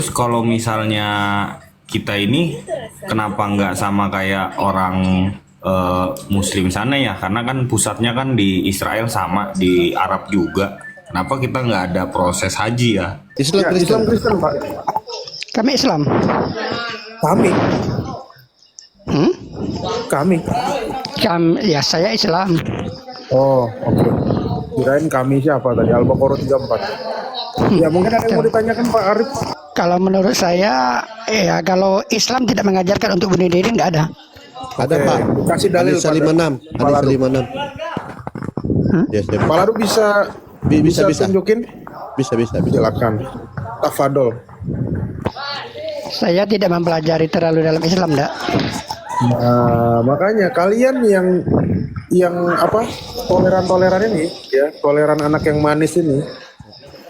Terus kalau misalnya kita ini kenapa nggak sama kayak orang Muslim sana ya? Karena kan pusatnya kan di Israel sama di Arab juga. Kenapa kita nggak ada proses haji ya? Islam Ya, Kristen. Islam Kristen, Pak. Kami Islam. Kami, Hmm? kami. Ya saya Islam. Oh, oke. Kirain kami siapa tadi? Al-Baqarah 34. Ya, mungkin ada yang mau ditanyakan Pak Arif. Kalau menurut saya, ya kalau Islam tidak mengajarkan untuk bunuh diri, nggak ada. Ada Oke, Pak. kasih dalil, Hadis Pak. 56. Pak Hadis Ladu. 56. Yes, ya. Pak Ladu bisa Bisa. tunjukin? Bisa. Silakan. Tafadol. Saya tidak mempelajari terlalu dalam Islam, enggak. Nah, makanya kalian yang apa? Toleran ini ya, toleran anak yang manis ini.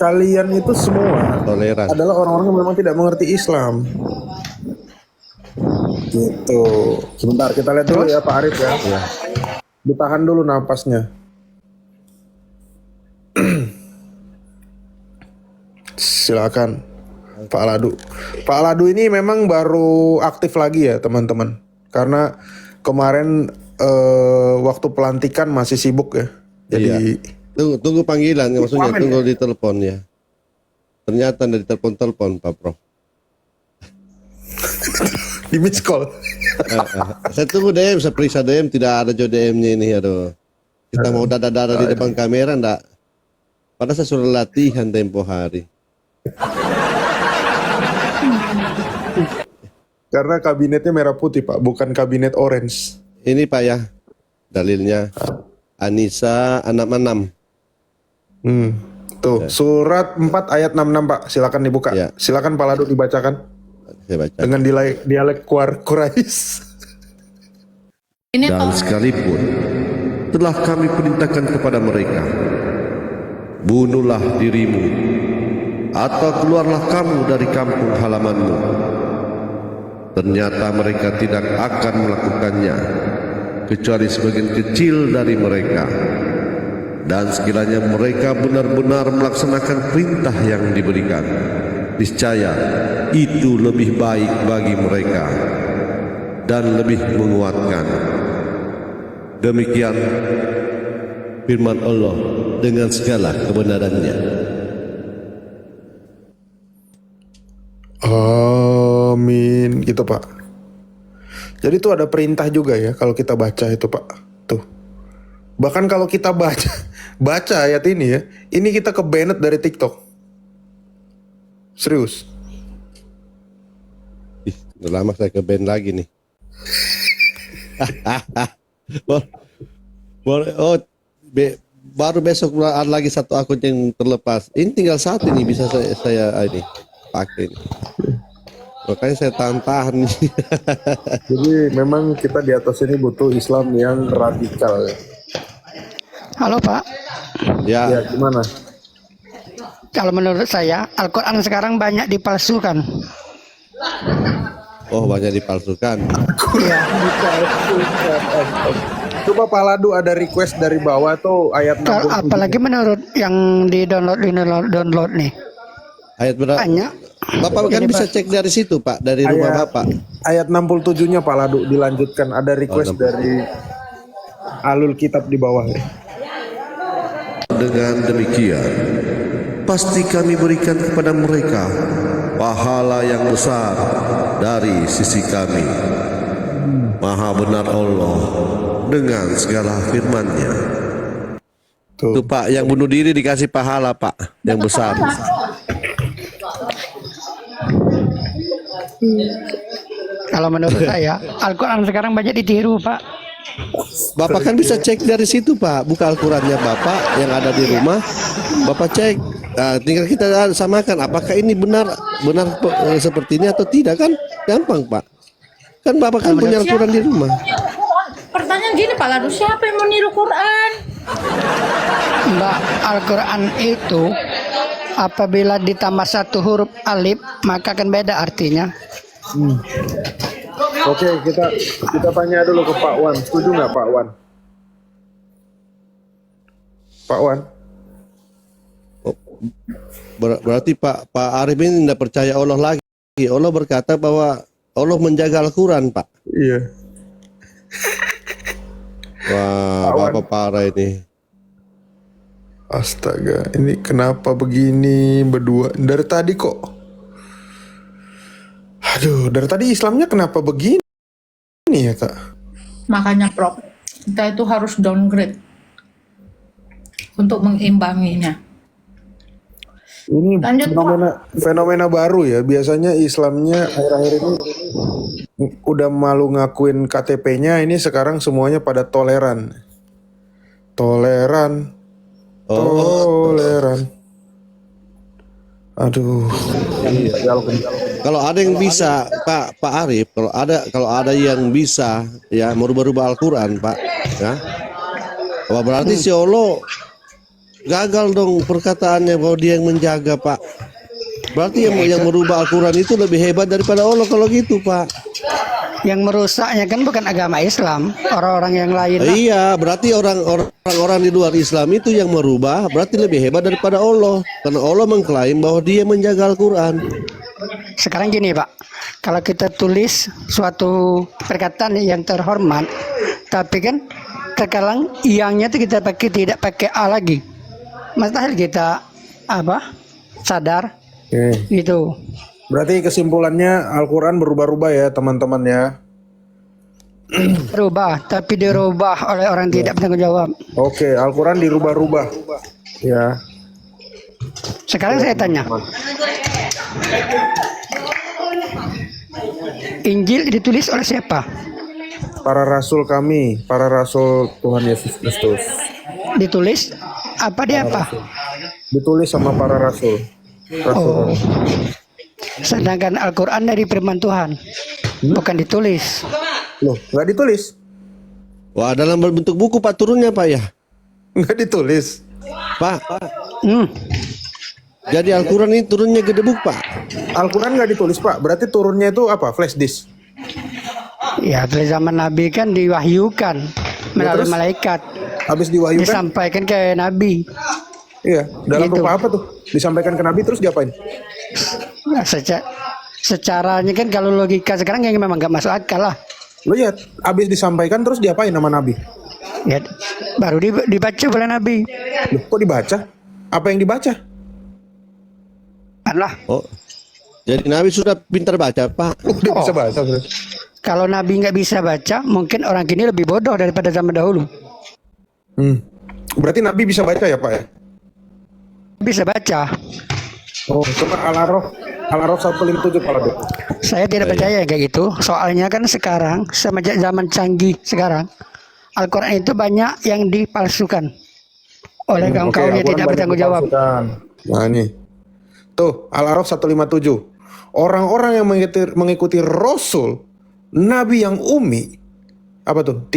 Kalian itu semua Toleran. adalah orang-orang yang memang tidak mengerti Islam. Gitu. Sebentar kita lihat dulu ya Pak Arif ya. Ditahan dulu napasnya. Silakan Pak Ladu. Pak Ladu ini memang baru aktif lagi ya teman-teman. Karena kemarin waktu pelantikan masih sibuk ya. Jadi Tunggu panggilan, maksudnya Amin, tunggu di telepon ya. Ternyata dari telepon Pak Prof. di miss call. Saya tunggu DM, saya periksa DM, tidak ada jo DM-nya ini, aduh. Kita mau dada-dada di depan kamera enggak? Padahal saya sudah latihan tempo hari. Karena kabinetnya merah putih Pak, bukan kabinet orange. Ini Pak ya, dalilnya Anissa anak 6. Tuh, surat 4 ayat 66 Pak, silakan dibuka. Ya. Silakan Pak Ladu dibacakan Saya baca. dengan dialek Quraisy. Dan sekalipun telah kami perintahkan kepada mereka, bunuhlah dirimu atau keluarlah kamu dari kampung halamanmu. Ternyata mereka tidak akan melakukannya kecuali sebagian kecil dari mereka. Dan sekiranya mereka benar-benar melaksanakan perintah yang diberikan, niscaya itu lebih baik bagi mereka dan lebih menguatkan. Demikian firman Allah dengan segala kebenarannya. Amin, gitu Pak. Jadi itu ada perintah juga ya kalau kita baca itu Pak. Tuh. Bahkan kalau kita baca ayat ini ya, ini kita ke-banned dari TikTok. Serius. Ih, udah lama saya ke band lagi nih. Baru besok ada lagi satu akun yang terlepas. Ini tinggal satu ini bisa saya ini pakai. Makanya saya tahan nih. Jadi memang kita di atas ini butuh Islam yang radikal ya. Halo Pak, Ya, Ya, gimana? kalau menurut saya Al-Quran sekarang banyak dipalsukan. oh banyak dipalsukan. Iya. Coba Pak Ladu ada request dari bawah tuh ayat 60. Apalagi menurut yang di download nih Ayat berapa? banyak. Bapak kan bisa cek dari situ Pak, dari rumah Bapak. Ayat 67-nya Pak Ladu dilanjutkan, ada request 60. dari alul kitab di bawah ya. Dengan demikian, pasti kami berikan kepada mereka pahala yang besar dari sisi kami. Maha benar Allah dengan segala firman-Nya. Tuh. Tuh Pak, yang bunuh diri dikasih pahala Pak, yang besar. Kalau menurut saya Al-Quran sekarang banyak ditiru Pak. Bapak kan bisa cek dari situ Pak, buka Al-Qurannya Bapak yang ada di rumah, Bapak cek. Nah, tinggal kita samakan apakah ini benar seperti ini atau tidak, kan gampang Pak. Kan Bapak kan punya Al-Quran di rumah. Pertanyaan gini Pak Ladu, siapa yang mau niru Quran? Mbak, Al-Quran itu apabila ditambah satu huruf alif maka akan beda artinya. Oke, kita tanya dulu ke Pak Wan. Setuju nggak Pak Wan? Pak Wan? Berarti Pak Arif ini tidak percaya Allah lagi. Allah berkata bahwa Allah menjaga Al-Quran, Pak. Iya. Wah, Bapak parah ini. Astaga, ini kenapa begini berdua? Dari tadi kok. Aduh, dari tadi Islamnya kenapa begini ya, Kak? Makanya Prof, kita itu harus downgrade untuk mengimbanginya. Ini Lanjut, fenomena baru ya. Biasanya Islamnya akhir-akhir ini udah malu ngakuin KTP-nya, ini sekarang semuanya pada toleran. Toleran. Toleran. Aduh. Kalau ada yang bisa, Pak Arif, kalau ada yang bisa ya merubah-rubah Al-Quran, Pak, ya. Wah, berarti si Allah gagal dong perkataannya bahwa dia yang menjaga, Pak. Berarti yang merubah Al-Quran itu lebih hebat daripada Allah kalau gitu, Pak. Yang merusaknya kan bukan agama Islam, orang-orang yang lain lah. Iya, berarti orang-orang di luar Islam itu yang merubah, berarti lebih hebat daripada Allah. Karena Allah mengklaim bahwa dia menjaga Al-Quran. Sekarang gini Pak, kalau kita tulis suatu perkataan yang terhormat, tapi kan terkadang iyangnya itu kita tidak pakai A lagi. Mustahil kita sadar gitu. Berarti kesimpulannya Al-Quran berubah-ubah ya teman-teman ya. Berubah, tapi dirubah oleh orang tidak bertanggung jawab. Oke, Al-Quran dirubah-rubah. Ya. Sekarang saya tanya, Injil ditulis oleh siapa? Para rasul kami, para rasul Tuhan Yesus Kristus. Ditulis apa dia apa? Ditulis sama para rasul. Oh. Sedangkan Al-Quran dari firman Tuhan, bukan ditulis. Loh, nggak ditulis? Wah, dalam bentuk buku, Pak, turunnya, Pak, ya? Nggak ditulis. Pak, Hmm. jadi Al-Quran ini turunnya gede buku, Pak. Al-Quran nggak ditulis, Pak. Berarti turunnya itu apa? Flash disk. Ya, dari zaman Nabi kan diwahyukan melalui terus? malaikat, Habis diwahyukan? disampaikan ke Nabi. Iya. Dalam Gitu. rupa apa tuh? Disampaikan ke Nabi terus diapain? Nah, secaranya kan kalau logika sekarang yang memang nggak masuk akal lah. Lo lihat, habis disampaikan terus diapain sama Nabi? Ya, baru dibaca oleh Nabi. Loh, kok dibaca? Apa yang dibaca? Allah. Oh, jadi Nabi sudah pintar baca, Pak. Dia bisa baca. Terus. Kalau Nabi nggak bisa baca, mungkin orang kini lebih bodoh daripada zaman dahulu. Berarti Nabi bisa baca ya, Pak ya? Bisa baca. Oh, coba Al-Araf 157 Pak Lado. Saya tidak percaya kayak gitu. Soalnya kan sekarang semenjak zaman canggih sekarang, Al-Quran itu banyak yang dipalsukan oleh kaum-kaum yang tidak bertanggung jawab. Nah ini, tuh Al-Araf 157. Orang-orang yang mengikuti Rasul, Nabi yang umi, apa tuh?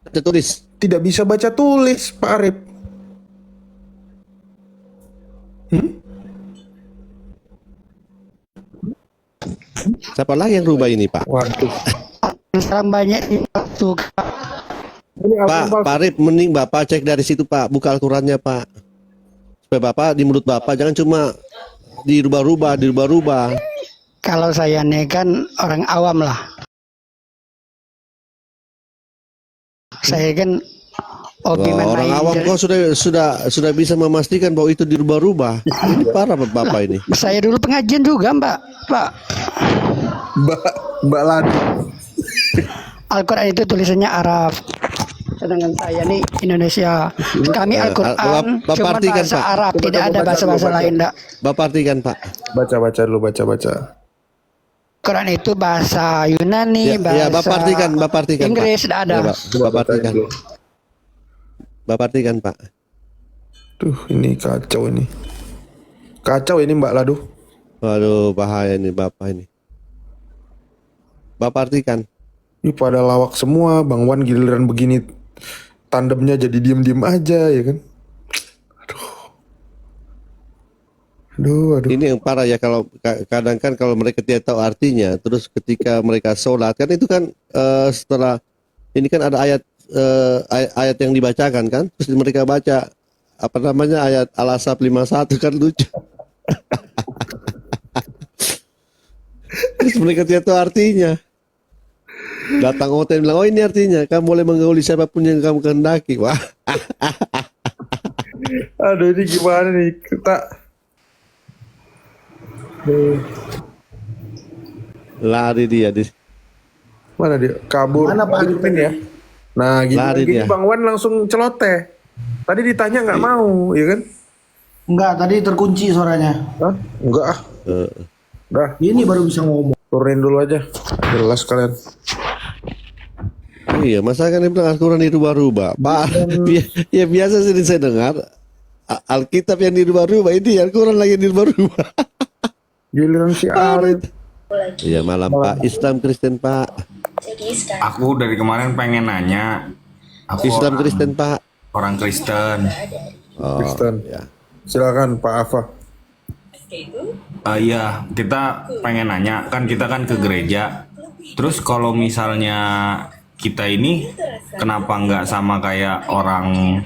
Tertulis. Tidak bisa baca tulis, Pak Arif. Siapa lagi yang rubah ini, Pak? Waduh. Sekarang banyak dipalsukan. Ini Pak Arif, mending Bapak cek dari situ, Pak. Buka Al-Qurannya, Pak. Supaya Bapak, di mulut Bapak jangan cuma dirubah-rubah. Kalau saya nih kan orang awam lah. Saya kan hobi Wah, orang main-main. awam kok sudah bisa memastikan bahwa itu dirubah-rubah. Ini parah, Bapak ini. Saya dulu pengajian juga, Pak. Mbak Ladi. Al-Quran itu tulisannya Arab. Sedangkan saya nih Indonesia. Kami Al-Quran cuma artikan, bahasa Pak. Arab, tidak ada bahasa-bahasa lain, enggak. Bapak artikan, Pak. Baca dulu, baca. Quran itu bahasa Yunani, bahasa Bapak artikan, Inggris, Pak. tidak ada. Ya, Bapak artikan. Bapak artikan, Pak. Tuh, ini kacau ini. Kacau ini Mbak Ladu. Waduh, bahaya ini Bapak ini. Bapak artikan. Ini pada lawak semua, Bang Wan giliran begini tandemnya jadi diem-diem aja ya kan. Aduh. Ini yang parah ya, kalau kadang kan kalau mereka tidak tahu artinya, terus ketika mereka sholat kan itu kan setelah ini kan ada ayat yang dibacakan kan, terus mereka baca apa namanya ayat Al-Ahzab 51 kan lucu. Terus mereka tidak tahu artinya. Datang hotel bilang, oh ini artinya kamu boleh menggauli siapapun yang kamu kehendaki. Wah, Aduh, ini gimana nih kita? lari dia. Mana dia? Kabur. Mana, Pak? Gini ya. Nah, gini, Lari gini dia. Bang Wan langsung celoteh. Tadi ditanya nggak mau, ya kan? Enggak, tadi terkunci suaranya. Hah? Enggak ah. Dah, Ini baru bisa ngomong. turunin dulu aja. Jelas kalian. Iya, masa kan dia bilang Al-Quran dirubah-rubah. Pak, ya biasa sih saya dengar Alkitab yang dirubah-rubah, ini Al-Quran lagi yang dirubah-rubah. Giliran si Arif. Iya, malam Pak, Islam Kristen Pak. Aku dari kemarin pengen nanya. Aku Islam Kristen Pak. orang Kristen. Oh, Kristen. ya. Silakan Pak Afa. Iya, kita pengen nanya, kan kita kan ke gereja. Terus kalau misalnya kita ini kenapa nggak sama kayak orang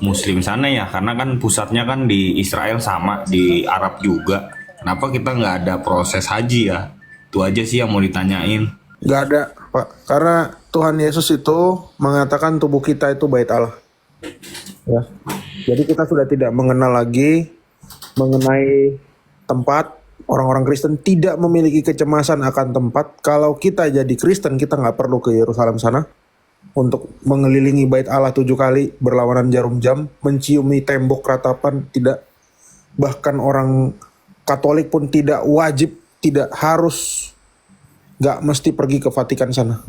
Muslim sana ya? Karena kan pusatnya kan di Israel sama di Arab juga. Kenapa kita nggak ada proses haji ya? Itu aja sih yang mau ditanyain. Gak ada Pak. Karena Tuhan Yesus itu mengatakan tubuh kita itu bait Allah. Ya. Jadi kita sudah tidak mengenal lagi mengenai tempat. Orang-orang Kristen tidak memiliki kecemasan akan tempat. Kalau kita jadi Kristen, kita nggak perlu ke Yerusalem sana untuk mengelilingi bait Allah 7 kali berlawanan jarum jam, menciumi tembok ratapan. Tidak. Bahkan orang Katolik pun tidak wajib, tidak harus, nggak mesti pergi ke Vatikan sana,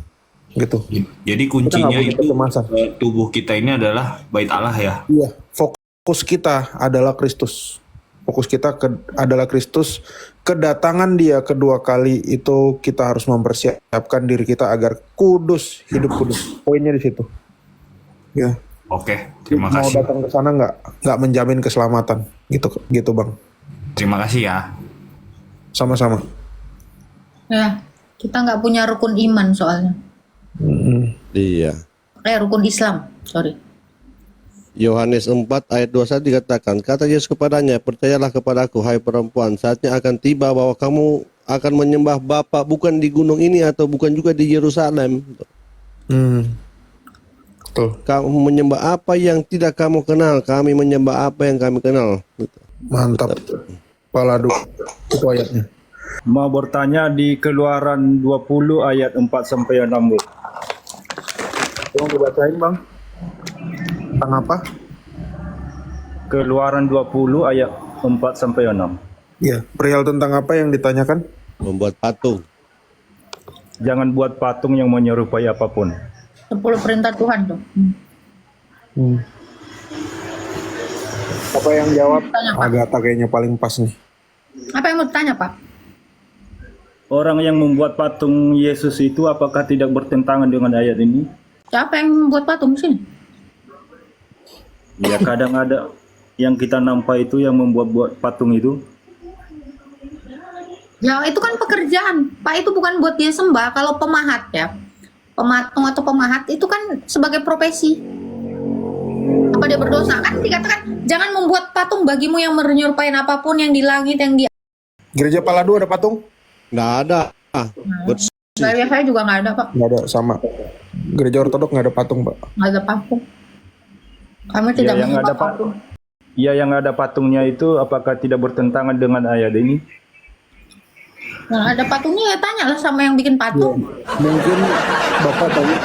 gitu. Jadi kuncinya punya itu kecemasan. tubuh kita ini adalah bait Allah ya. Iya, fokus kita adalah Kristus. Fokus kita adalah Kristus. Kedatangan Dia kedua kali itu kita harus mempersiapkan diri kita agar kudus, hidup kudus. Poinnya di situ. Ya. Oke, terima Mau kasih. datang ke sana nggak menjamin keselamatan, gitu Bang. Terima kasih ya. Sama-sama. Ya, kita nggak punya rukun iman soalnya. Iya. Rukun Islam, sorry. Yohanes 4 ayat 21 dikatakan, kata Yesus kepadanya, percayalah kepadaku, hai perempuan, saatnya akan tiba bahwa kamu akan menyembah Bapa bukan di gunung ini atau bukan juga di Yerusalem. Betul. Kamu menyembah apa yang tidak kamu kenal, kami menyembah apa yang kami kenal. Mantap. Paladu. Itu ayatnya. Mau bertanya di Keluaran 20 ayat 4 sampai 6, Bu. Tolong dibacain Bang. Tentang apa? Keluaran 20 ayat 4 sampai 6. Iya, perihal tentang apa yang ditanyakan? Membuat patung. Jangan buat patung yang menyerupai apapun. 10 perintah Tuhan tuh. Apa yang jawab? Tanya, Pak. Agatha kayaknya paling pas nih. Apa yang mau ditanya, Pak? Orang yang membuat patung Yesus itu apakah tidak bertentangan dengan ayat ini? Siapa yang buat patung sini? Ya kadang ada yang kita nampak itu yang membuat patung itu. Ya itu kan pekerjaan, Pak, itu bukan buat dia sembah. Kalau pemahat ya, pematung atau pemahat itu kan sebagai profesi. Apa dia berdosa? Kan dikatakan jangan membuat patung bagimu yang menyerupai apapun yang di langit, yang di... Gereja Paladu ada patung? Nggak ada. Bersih. Saya juga nggak ada, Pak. Nggak ada, sama. Gereja Ortodok nggak ada patung, Pak. Nggak ada patung. Kami tidak Ya, yang menyembah ada patung. Ya yang ada patungnya itu apakah tidak bertentangan dengan ayat ini? Yang ada patungnya ya tanyalah sama yang bikin patung. Mungkin Bapak tanya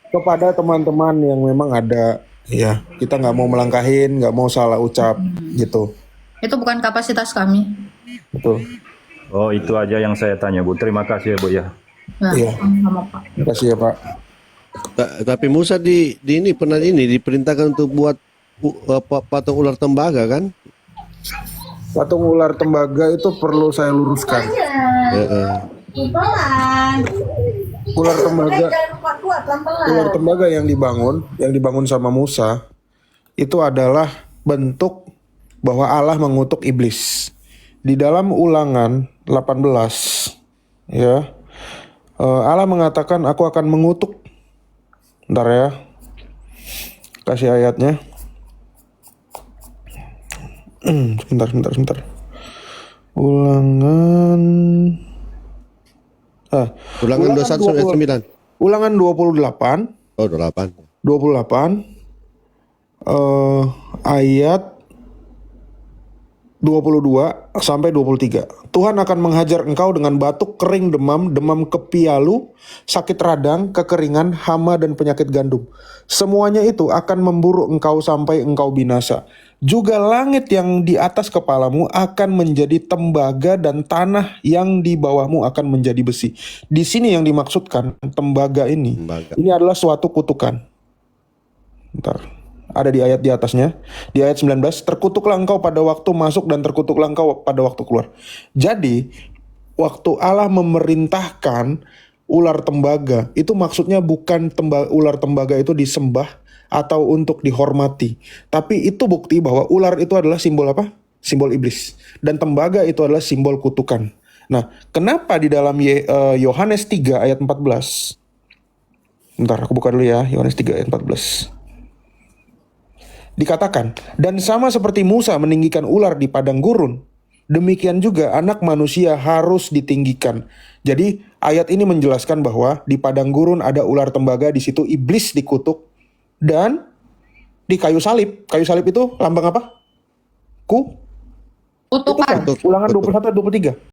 kepada teman-teman yang memang ada, ya kita nggak mau melangkahin, nggak mau salah ucap, gitu. Itu bukan kapasitas kami. Betul. Oh itu aja yang saya tanya, Bu. Terima kasih ya, Bu ya. Nah, Iya. sama Pak. Terima kasih ya Pak. Tapi Musa di ini pernah diperintahkan untuk buat patung ular tembaga kan? Patung ular tembaga itu perlu saya luruskan. Ular tembaga yang dibangun sama Musa itu adalah bentuk bahwa Allah mengutuk iblis. Di dalam Ulangan 18 ya, Allah mengatakan aku akan mengutuk. Bentar ya, kasih ayatnya. Sebentar. Ulangan Ulangan 21 ayat 9. Ulangan 28 Oh, 28. 28 ayat 22 sampai 23. Tuhan akan menghajar engkau dengan batuk, kering, demam kepialu, sakit radang, kekeringan, hama, dan penyakit gandum. Semuanya itu akan memburu engkau sampai engkau binasa. Juga langit yang di atas kepalamu akan menjadi tembaga dan tanah yang di bawahmu akan menjadi besi. Di sini yang dimaksudkan tembaga ini, Tembaga. ini adalah suatu kutukan. Bentar. Ada di ayat di atasnya. Di ayat 19, terkutuklah engkau pada waktu masuk dan terkutuklah engkau pada waktu keluar. Jadi, waktu Allah memerintahkan ular tembaga, itu maksudnya bukan ular tembaga itu disembah atau untuk dihormati. Tapi itu bukti bahwa ular itu adalah simbol apa? Simbol iblis. Dan tembaga itu adalah simbol kutukan. Nah, kenapa di dalam Yohanes 3 ayat 14? Bentar, aku buka dulu ya, Yohanes 3 ayat 14. Dikatakan, dan sama seperti Musa meninggikan ular di padang gurun, demikian juga anak manusia harus ditinggikan. Jadi ayat ini menjelaskan bahwa di padang gurun ada ular tembaga, di situ iblis dikutuk, dan di kayu salib. Kayu salib itu lambang apa? Kutukan. Ulangan 21 23.